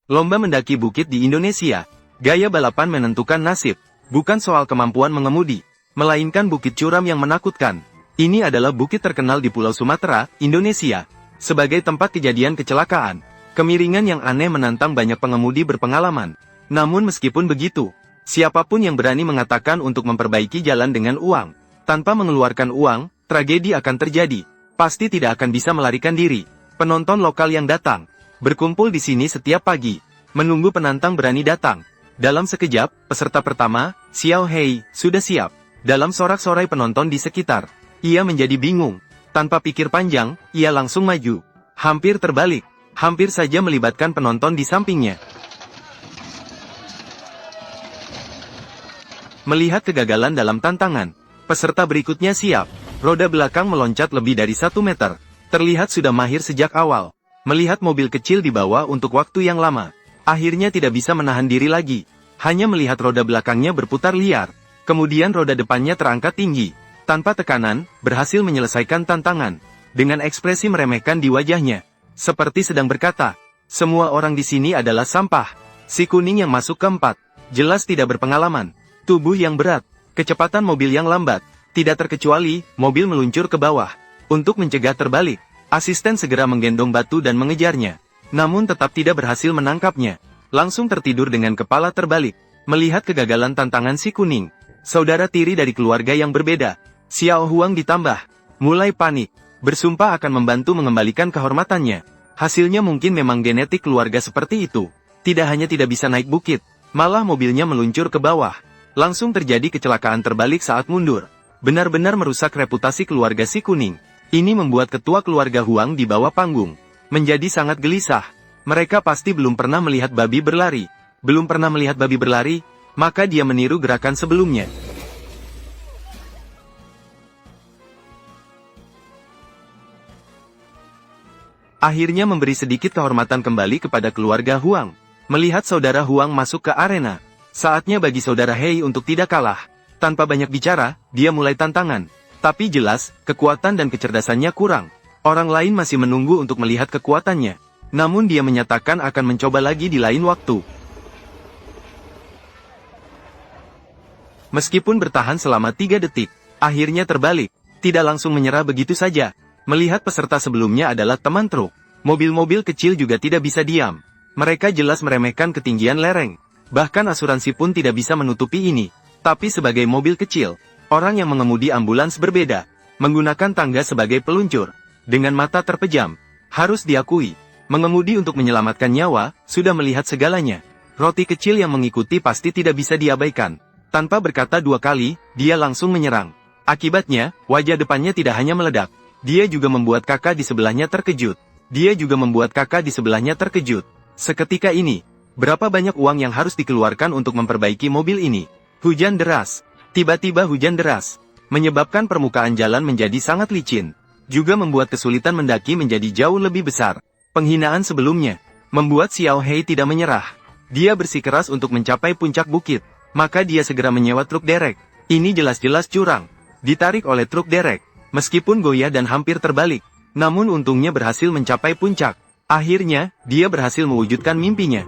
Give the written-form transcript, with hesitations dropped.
Lomba mendaki bukit di Indonesia. Gaya balapan menentukan nasib. Bukan soal kemampuan mengemudi, melainkan bukit curam yang menakutkan. Ini adalah bukit terkenal di Pulau Sumatera, Indonesia. Sebagai tempat kejadian kecelakaan, kemiringan yang aneh menantang banyak pengemudi berpengalaman. Namun meskipun begitu, siapapun yang berani mengatakan untuk memperbaiki jalan dengan uang, tanpa mengeluarkan uang, tragedi akan terjadi. Pasti tidak akan bisa melarikan diri. Penonton lokal yang datang, berkumpul di sini setiap pagi, menunggu penantang berani datang. Dalam sekejap, peserta pertama, Xiao Hei, sudah siap. Dalam sorak-sorai penonton di sekitar, ia menjadi bingung. Tanpa pikir panjang, ia langsung maju. Hampir terbalik, hampir saja melibatkan penonton di sampingnya. Melihat kegagalan dalam tantangan, peserta berikutnya siap. Roda belakang meloncat lebih dari 1 meter. Terlihat sudah mahir sejak awal. Melihat mobil kecil dibawa untuk waktu yang lama, akhirnya tidak bisa menahan diri lagi. Hanya melihat roda belakangnya berputar liar. Kemudian roda depannya terangkat tinggi. Tanpa tekanan, berhasil menyelesaikan tantangan. Dengan ekspresi meremehkan di wajahnya. Seperti sedang berkata, semua orang di sini adalah sampah. Si kuning yang masuk keempat, jelas tidak berpengalaman. Tubuh yang berat, kecepatan mobil yang lambat. Tidak terkecuali, mobil meluncur ke bawah. Untuk mencegah terbalik, asisten segera menggendong batu dan mengejarnya. Namun tetap tidak berhasil menangkapnya. Langsung tertidur dengan kepala terbalik. Melihat kegagalan tantangan si kuning, saudara tiri dari keluarga yang berbeda, Xiao Huang ditambah, mulai panik. Bersumpah akan membantu mengembalikan kehormatannya. Hasilnya mungkin memang genetik keluarga seperti itu. Tidak hanya tidak bisa naik bukit, malah mobilnya meluncur ke bawah. Langsung terjadi kecelakaan terbalik saat mundur. Benar-benar merusak reputasi keluarga si kuning. Ini membuat ketua keluarga Huang di bawah panggung menjadi sangat gelisah. Mereka pasti belum pernah melihat babi berlari. Belum pernah melihat babi berlari, maka dia meniru gerakan sebelumnya. Akhirnya memberi sedikit kehormatan kembali kepada keluarga Huang. Melihat saudara Huang masuk ke arena, saatnya bagi saudara Hei untuk tidak kalah. Tanpa banyak bicara, dia mulai tantangan. Tapi jelas, kekuatan dan kecerdasannya kurang. Orang lain masih menunggu untuk melihat kekuatannya. Namun dia menyatakan akan mencoba lagi di lain waktu. Meskipun bertahan selama 3 detik, akhirnya terbalik. Tidak langsung menyerah begitu saja. Melihat peserta sebelumnya adalah teman truk. Mobil-mobil kecil juga tidak bisa diam. Mereka jelas meremehkan ketinggian lereng. Bahkan asuransi pun tidak bisa menutupi ini. Tapi sebagai mobil kecil, orang yang mengemudi ambulans berbeda, menggunakan tangga sebagai peluncur, dengan mata terpejam. Harus diakui, mengemudi untuk menyelamatkan nyawa, sudah melihat segalanya. Roti kecil yang mengikuti pasti tidak bisa diabaikan. Tanpa berkata 2 kali, dia langsung menyerang. Akibatnya, wajah depannya tidak hanya meledak, dia juga membuat kakak di sebelahnya terkejut. Seketika ini, berapa banyak uang yang harus dikeluarkan untuk memperbaiki mobil ini? Hujan deras. Tiba-tiba hujan deras, menyebabkan permukaan jalan menjadi sangat licin. Juga membuat kesulitan mendaki menjadi jauh lebih besar. Penghinaan sebelumnya, membuat Xiao Hei tidak menyerah. Dia bersikeras untuk mencapai puncak bukit. Maka dia segera menyewa truk derek. Ini jelas-jelas curang. Ditarik oleh truk derek. Meskipun goyah dan hampir terbalik, namun untungnya berhasil mencapai puncak. Akhirnya, dia berhasil mewujudkan mimpinya.